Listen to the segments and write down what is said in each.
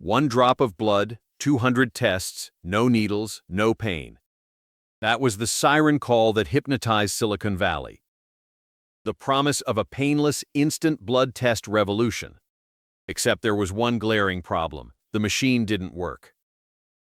1 drop of blood, 200 tests, no needles, no pain. That was the siren call that hypnotized Silicon Valley. The promise of a painless, instant blood test revolution. Except there was one glaring problem: the machine didn't work.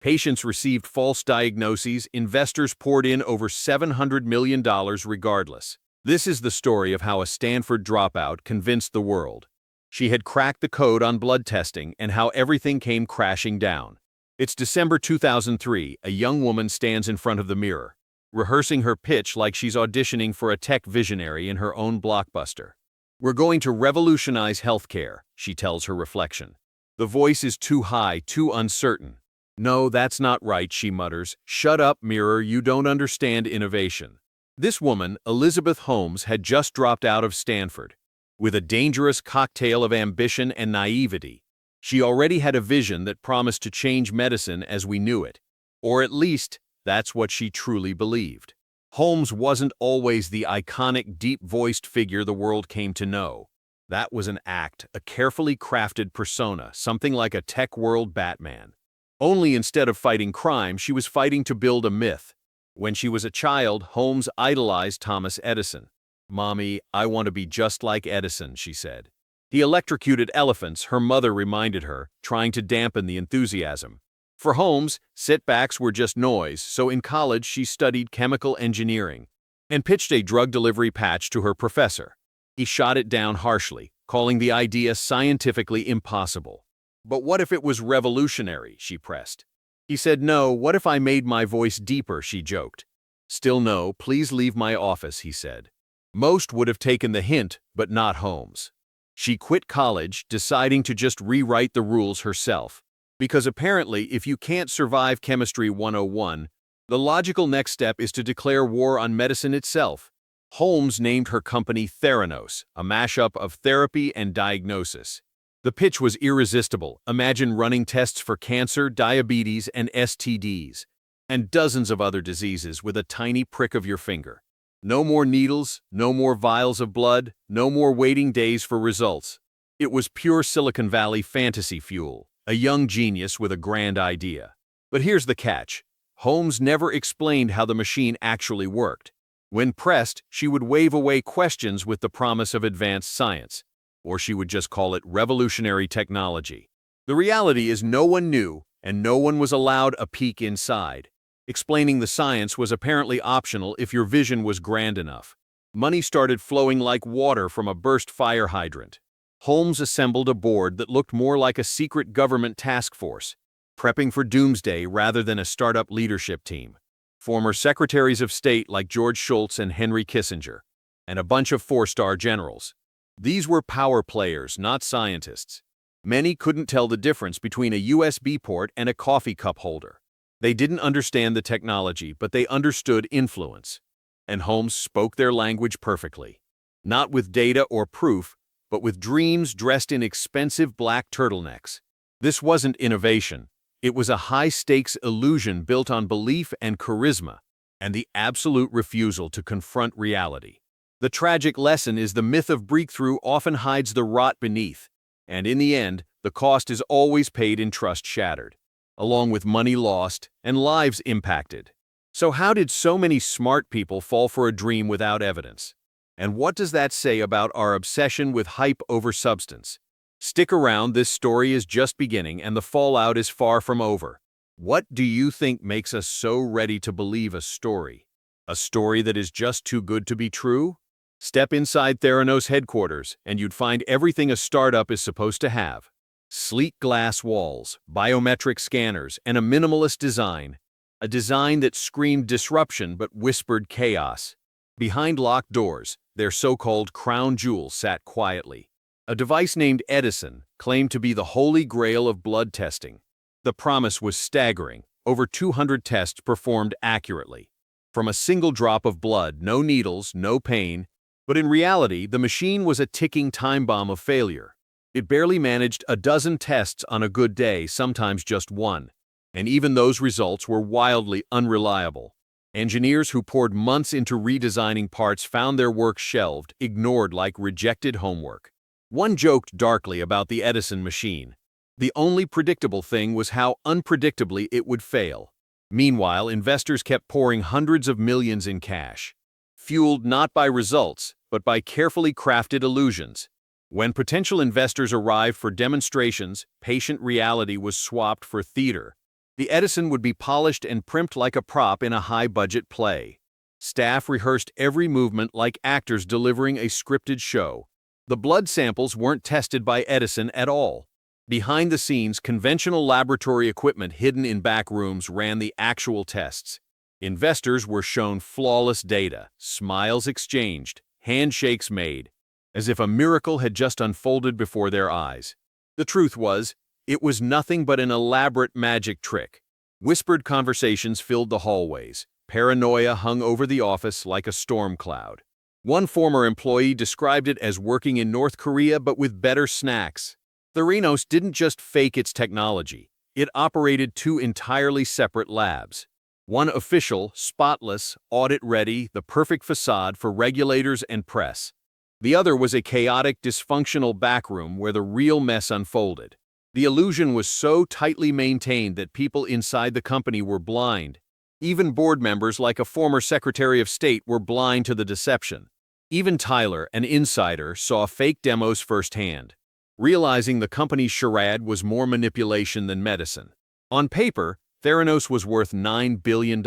Patients received false diagnoses, investors poured in over $700 million regardless. This is the story of how a Stanford dropout convinced the world. She had cracked the code on blood testing and how everything came crashing down. It's December 2003, a young woman stands in front of the mirror, rehearsing her pitch like she's auditioning for a tech visionary in her own blockbuster. "We're going to revolutionize healthcare," she tells her reflection. The voice is too high, too uncertain. "No, that's not right," she mutters. "Shut up, mirror, you don't understand innovation." This woman, Elizabeth Holmes, had just dropped out of Stanford. With a dangerous cocktail of ambition and naivety, she already had a vision that promised to change medicine as we knew it. Or at least, that's what she truly believed. Holmes wasn't always the iconic, deep-voiced figure the world came to know. That was an act, a carefully crafted persona, something like a tech world Batman. Only instead of fighting crime, she was fighting to build a myth. When she was a child, Holmes idolized Thomas Edison. "Mommy, I want to be just like Edison," she said. He electrocuted elephants, her mother reminded her, trying to dampen the enthusiasm. For Holmes, setbacks were just noise, so in college she studied chemical engineering and pitched a drug delivery patch to her professor. He shot it down harshly, calling the idea scientifically impossible. "But what if it was revolutionary?" she pressed. He said, "No, what if I made my voice deeper?" she joked. "Still no, please leave my office," he said. Most would have taken the hint, but not Holmes. She quit college, deciding to just rewrite the rules herself. Because apparently, if you can't survive Chemistry 101, the logical next step is to declare war on medicine itself. Holmes named her company Theranos, a mashup of therapy and diagnosis. The pitch was irresistible. Imagine running tests for cancer, diabetes, and STDs, and dozens of other diseases with a tiny prick of your finger. No more needles, no more vials of blood, no more waiting days for results. It was pure Silicon Valley fantasy fuel, a young genius with a grand idea. But here's the catch. Holmes never explained how the machine actually worked. When pressed, she would wave away questions with the promise of advanced science, or she would just call it revolutionary technology. The reality is no one knew, and no one was allowed a peek inside. Explaining the science was apparently optional if your vision was grand enough. Money started flowing like water from a burst fire hydrant. Holmes assembled a board that looked more like a secret government task force, prepping for doomsday rather than a startup leadership team. Former secretaries of state like George Shultz and Henry Kissinger, and a bunch of four-star generals. These were power players, not scientists. Many couldn't tell the difference between a USB port and a coffee cup holder. They didn't understand the technology, but they understood influence. And Holmes spoke their language perfectly. Not with data or proof, but with dreams dressed in expensive black turtlenecks. This wasn't innovation. It was a high-stakes illusion built on belief and charisma, and the absolute refusal to confront reality. The tragic lesson is the myth of breakthrough often hides the rot beneath, and in the end, the cost is always paid in trust shattered, along with money lost and lives impacted. So how did so many smart people fall for a dream without evidence? And what does that say about our obsession with hype over substance? Stick around, this story is just beginning and the fallout is far from over. What do you think makes us so ready to believe a story? A story that is just too good to be true? Step inside Theranos headquarters and you'd find everything a startup is supposed to have. Sleek glass walls, biometric scanners, and a minimalist design. A design that screamed disruption but whispered chaos. Behind locked doors, their so-called crown jewel sat quietly. A device named Edison claimed to be the holy grail of blood testing. The promise was staggering. Over 200 tests performed accurately. From a single drop of blood, no needles, no pain. But in reality, the machine was a ticking time bomb of failure. It barely managed a dozen tests on a good day, sometimes just one. And even those results were wildly unreliable. Engineers who poured months into redesigning parts found their work shelved, ignored like rejected homework. One joked darkly about the Edison machine. The only predictable thing was how unpredictably it would fail. Meanwhile, investors kept pouring hundreds of millions in cash, fueled not by results, but by carefully crafted illusions. When potential investors arrived for demonstrations, patient reality was swapped for theater. The Edison would be polished and primped like a prop in a high-budget play. Staff rehearsed every movement like actors delivering a scripted show. The blood samples weren't tested by Edison at all. Behind the scenes, conventional laboratory equipment hidden in back rooms ran the actual tests. Investors were shown flawless data, smiles exchanged, handshakes made, as if a miracle had just unfolded before their eyes. The truth was, it was nothing but an elaborate magic trick. Whispered conversations filled the hallways. Paranoia hung over the office like a storm cloud. One former employee described it as working in North Korea but with better snacks. Theranos didn't just fake its technology. It operated two entirely separate labs. One official, spotless, audit-ready, the perfect facade for regulators and press. The other was a chaotic, dysfunctional backroom where the real mess unfolded. The illusion was so tightly maintained that people inside the company were blind. Even board members like a former Secretary of State were blind to the deception. Even Tyler, an insider, saw fake demos firsthand, realizing the company's charade was more manipulation than medicine. On paper, Theranos was worth $9 billion,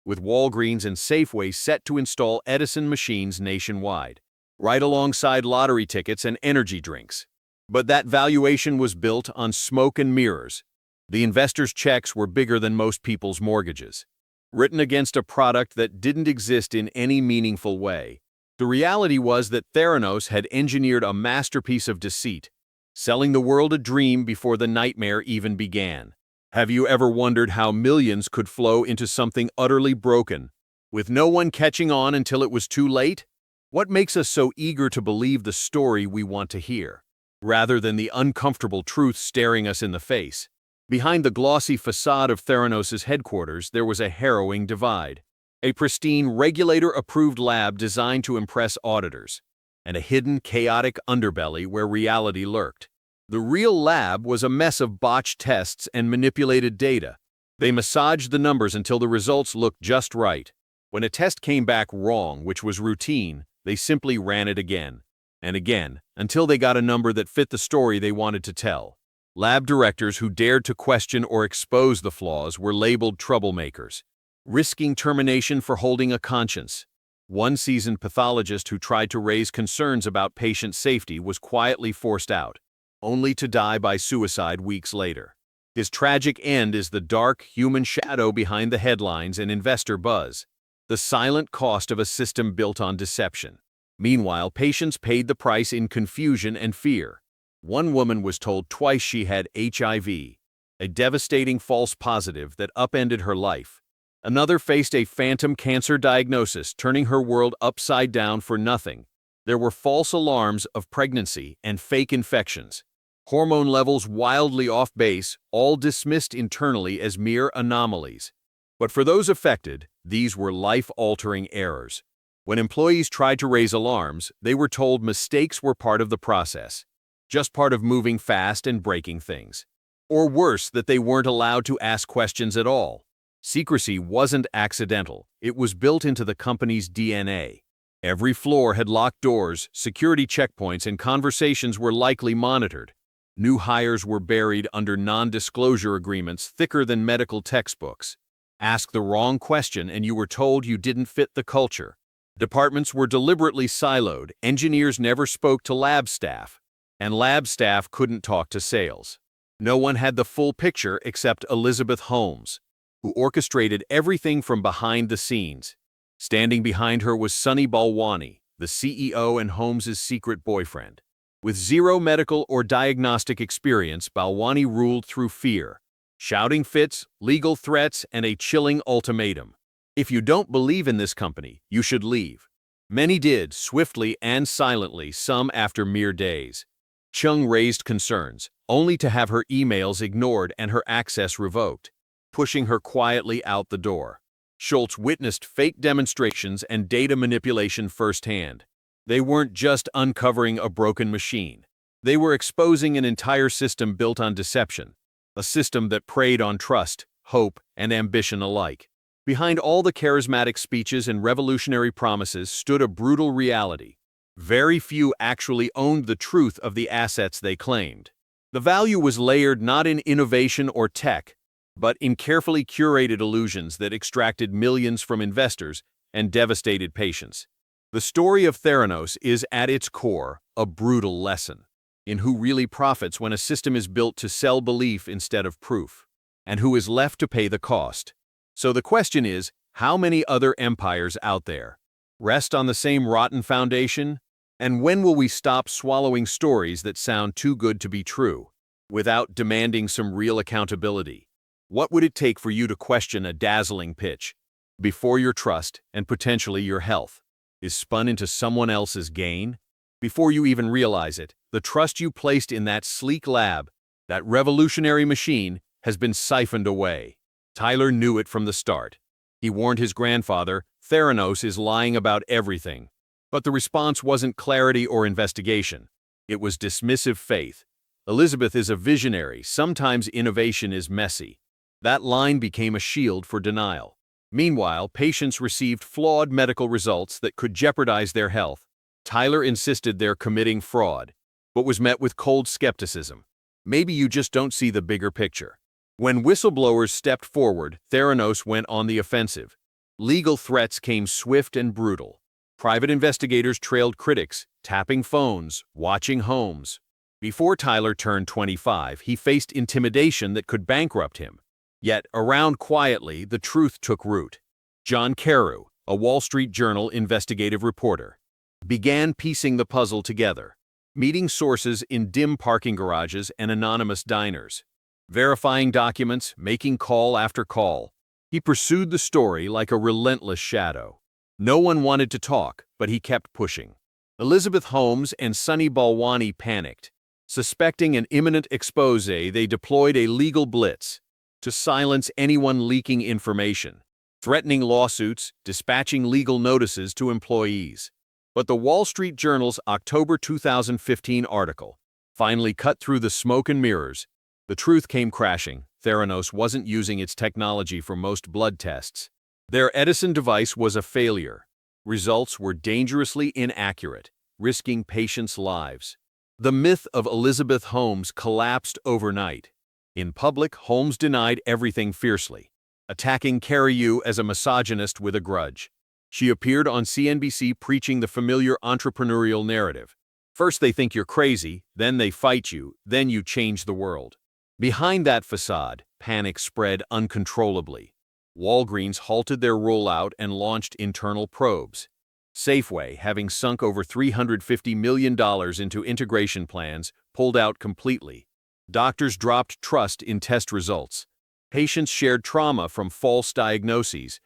with Walgreens and Safeway set to install Edison machines nationwide, right alongside lottery tickets and energy drinks. But that valuation was built on smoke and mirrors. The investors' checks were bigger than most people's mortgages, written against a product that didn't exist in any meaningful way. The reality was that Theranos had engineered a masterpiece of deceit, selling the world a dream before the nightmare even began. Have you ever wondered how millions could flow into something utterly broken, with no one catching on until it was too late? What makes us so eager to believe the story we want to hear, rather than the uncomfortable truth staring us in the face? Behind the glossy facade of Theranos' headquarters, there was a harrowing divide. A pristine, regulator-approved lab designed to impress auditors, and a hidden, chaotic underbelly where reality lurked. The real lab was a mess of botched tests and manipulated data. They massaged the numbers until the results looked just right. When a test came back wrong, which was routine, they simply ran it again and again, until they got a number that fit the story they wanted to tell. Lab directors who dared to question or expose the flaws were labeled troublemakers, risking termination for holding a conscience. One seasoned pathologist who tried to raise concerns about patient safety was quietly forced out, only to die by suicide weeks later. His tragic end is the dark, human shadow behind the headlines and investor buzz, the silent cost of a system built on deception. Meanwhile, patients paid the price in confusion and fear. One woman was told twice she had HIV, a devastating false positive that upended her life. Another faced a phantom cancer diagnosis, turning her world upside down for nothing. There were false alarms of pregnancy and fake infections. Hormone levels wildly off base, all dismissed internally as mere anomalies. But for those affected, these were life-altering errors. When employees tried to raise alarms, they were told mistakes were part of the process, just part of moving fast and breaking things. Or worse, that they weren't allowed to ask questions at all. Secrecy wasn't accidental, it was built into the company's DNA. Every floor had locked doors, security checkpoints, and conversations were likely monitored. New hires were buried under non-disclosure agreements thicker than medical textbooks. Ask the wrong question and you were told you didn't fit the culture. Departments were deliberately siloed, engineers never spoke to lab staff, and lab staff couldn't talk to sales. No one had the full picture except Elizabeth Holmes, who orchestrated everything from behind the scenes. Standing behind her was Sunny Balwani, the CEO and Holmes's secret boyfriend. With zero medical or diagnostic experience, Balwani ruled through fear, shouting fits, legal threats, and a chilling ultimatum. If you don't believe in this company, you should leave. Many did, swiftly and silently, some after mere days. Chung raised concerns, only to have her emails ignored and her access revoked, pushing her quietly out the door. Schultz witnessed fake demonstrations and data manipulation firsthand. They weren't just uncovering a broken machine. They were exposing an entire system built on deception, a system that preyed on trust, hope, and ambition alike. Behind all the charismatic speeches and revolutionary promises stood a brutal reality. Very few actually owned the truth of the assets they claimed. The value was layered not in innovation or tech, but in carefully curated illusions that extracted millions from investors and devastated patients. The story of Theranos is, at its core, a brutal lesson in who really profits when a system is built to sell belief instead of proof, and who is left to pay the cost. So the question is, how many other empires out there rest on the same rotten foundation? And when will we stop swallowing stories that sound too good to be true, without demanding some real accountability? What would it take for you to question a dazzling pitch before your trust, and potentially your health, is spun into someone else's gain? Before you even realize it, the trust you placed in that sleek lab, that revolutionary machine, has been siphoned away. Tyler knew it from the start. He warned his grandfather, Theranos is lying about everything. But the response wasn't clarity or investigation. It was dismissive faith. Elizabeth is a visionary, sometimes innovation is messy. That line became a shield for denial. Meanwhile, patients received flawed medical results that could jeopardize their health. Tyler insisted they're committing fraud, but was met with cold skepticism. Maybe you just don't see the bigger picture. When whistleblowers stepped forward, Theranos went on the offensive. Legal threats came swift and brutal. Private investigators trailed critics, tapping phones, watching homes. Before Tyler turned 25, he faced intimidation that could bankrupt him. Yet, around quietly, the truth took root. John Carew, a Wall Street Journal investigative reporter, began piecing the puzzle together, meeting sources in dim parking garages and anonymous diners, verifying documents, making call after call. He pursued the story like a relentless shadow. No one wanted to talk, but he kept pushing. Elizabeth Holmes and Sunny Balwani panicked. Suspecting an imminent expose, they deployed a legal blitz to silence anyone leaking information, threatening lawsuits, dispatching legal notices to employees. But the Wall Street Journal's October 2015 article finally cut through the smoke and mirrors. The truth came crashing. Theranos wasn't using its technology for most blood tests. Their Edison device was a failure. Results were dangerously inaccurate, risking patients' lives. The myth of Elizabeth Holmes collapsed overnight. In public, Holmes denied everything fiercely, attacking Carew as a misogynist with a grudge. She appeared on CNBC preaching the familiar entrepreneurial narrative. First they think you're crazy, then they fight you, then you change the world. Behind that facade, panic spread uncontrollably. Walgreens halted their rollout and launched internal probes. Safeway, having sunk over $350 million into integration plans, pulled out completely. Doctors dropped trust in test results. Patients shared trauma from false diagnoses.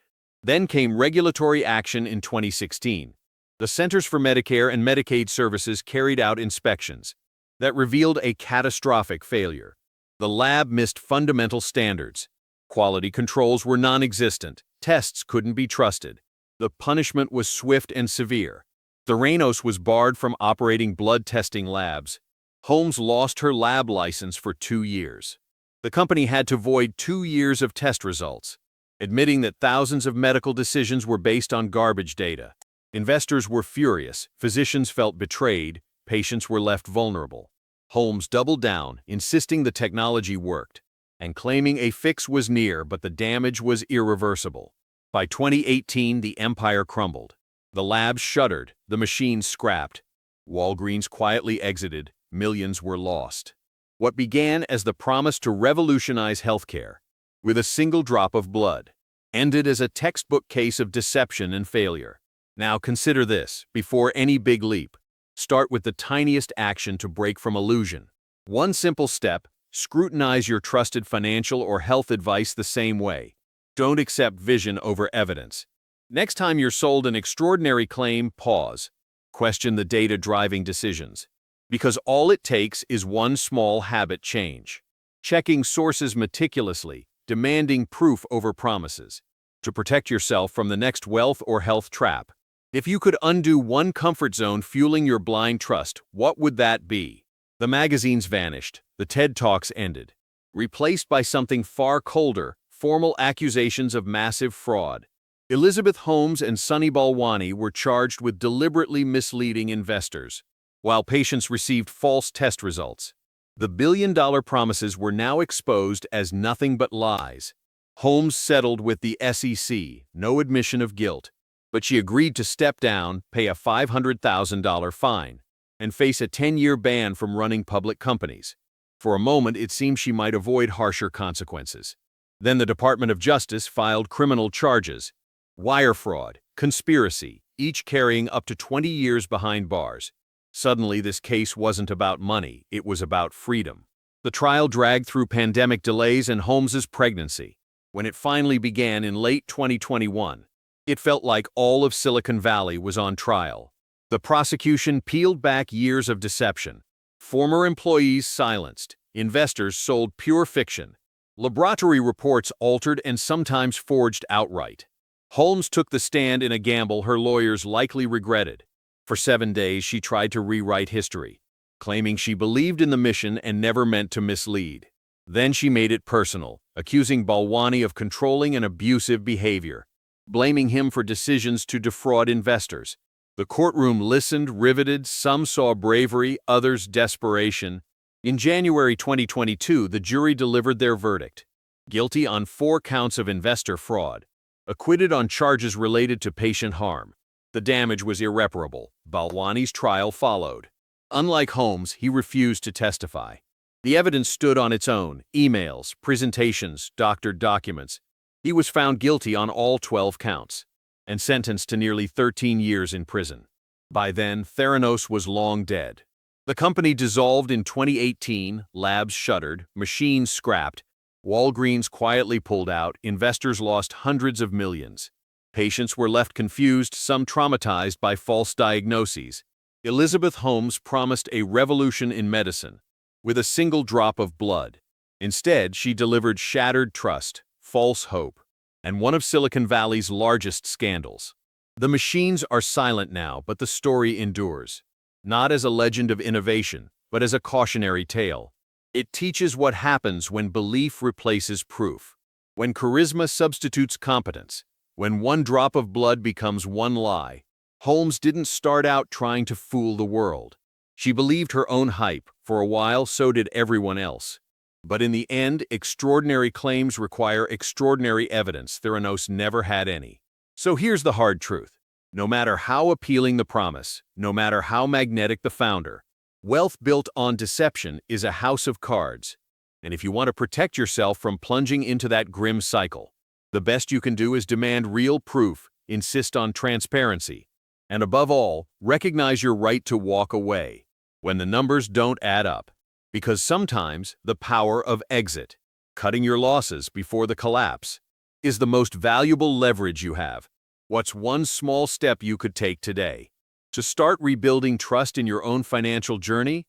Then came regulatory action in 2016. The Centers for Medicare and Medicaid Services carried out inspections that revealed a catastrophic failure. The lab missed fundamental standards. Quality controls were non-existent. Tests couldn't be trusted. The punishment was swift and severe. Theranos was barred from operating blood testing labs. Holmes lost her lab license for 2 years. The company had to void 2 years of test results, admitting that thousands of medical decisions were based on garbage data. Investors were furious, physicians felt betrayed, patients were left vulnerable. Holmes doubled down, insisting the technology worked, and claiming a fix was near, but the damage was irreversible. By 2018, the empire crumbled. The lab shuttered, the machines scrapped. Walgreens quietly exited, millions were lost. What began as the promise to revolutionize healthcare, with a single drop of blood, ended as a textbook case of deception and failure. Now consider this, before any big leap. Start with the tiniest action to break from illusion. One simple step: scrutinize your trusted financial or health advice the same way. Don't accept vision over evidence. Next time you're sold an extraordinary claim, pause. Question the data driving decisions. Because all it takes is one small habit change. Checking sources meticulously, demanding proof over promises. To protect yourself from the next wealth or health trap. If you could undo one comfort zone fueling your blind trust, what would that be? The magazines vanished, the TED Talks ended, replaced by something far colder, formal accusations of massive fraud. Elizabeth Holmes and Sunny Balwani were charged with deliberately misleading investors, while patients received false test results. The billion-dollar promises were now exposed as nothing but lies. Holmes settled with the SEC, no admission of guilt, but she agreed to step down, pay a $500,000 fine, and face a 10-year ban from running public companies. For a moment, it seemed she might avoid harsher consequences. Then the Department of Justice filed criminal charges: wire fraud, conspiracy, each carrying up to 20 years behind bars. Suddenly, this case wasn't about money, it was about freedom. The trial dragged through pandemic delays and Holmes's pregnancy. When it finally began in late 2021, it felt like all of Silicon Valley was on trial. The prosecution peeled back years of deception. Former employees silenced. Investors sold pure fiction. Laboratory reports altered and sometimes forged outright. Holmes took the stand in a gamble her lawyers likely regretted. For 7 days, she tried to rewrite history, claiming she believed in the mission and never meant to mislead. Then she made it personal, accusing Balwani of controlling and abusive behavior, blaming him for decisions to defraud investors. The courtroom listened, riveted. Some saw bravery, others desperation. In January 2022, the jury delivered their verdict: guilty on 4 counts of investor fraud, acquitted on charges related to patient harm. The damage was irreparable. Balwani's trial followed. Unlike Holmes, he refused to testify. The evidence stood on its own: emails, presentations, doctored documents. He was found guilty on all 12 counts and sentenced to nearly 13 years in prison. By then, Theranos was long dead. The company dissolved in 2018, labs shuttered, machines scrapped, Walgreens quietly pulled out, investors lost hundreds of millions. Patients were left confused, some traumatized by false diagnoses. Elizabeth Holmes promised a revolution in medicine with a single drop of blood. Instead, she delivered shattered trust, false hope, and one of Silicon Valley's largest scandals. The machines are silent now, but the story endures. Not as a legend of innovation, but as a cautionary tale. It teaches what happens when belief replaces proof, when charisma substitutes competence, when one drop of blood becomes one lie. Holmes didn't start out trying to fool the world. She believed her own hype. For a while, so did everyone else. But in the end, extraordinary claims require extraordinary evidence. Theranos never had any. So here's the hard truth. No matter how appealing the promise, no matter how magnetic the founder, wealth built on deception is a house of cards. And if you want to protect yourself from plunging into that grim cycle, the best you can do is demand real proof, insist on transparency, and above all, recognize your right to walk away when the numbers don't add up. Because sometimes the power of exit, cutting your losses before the collapse, is the most valuable leverage you have. What's one small step you could take today to start rebuilding trust in your own financial journey?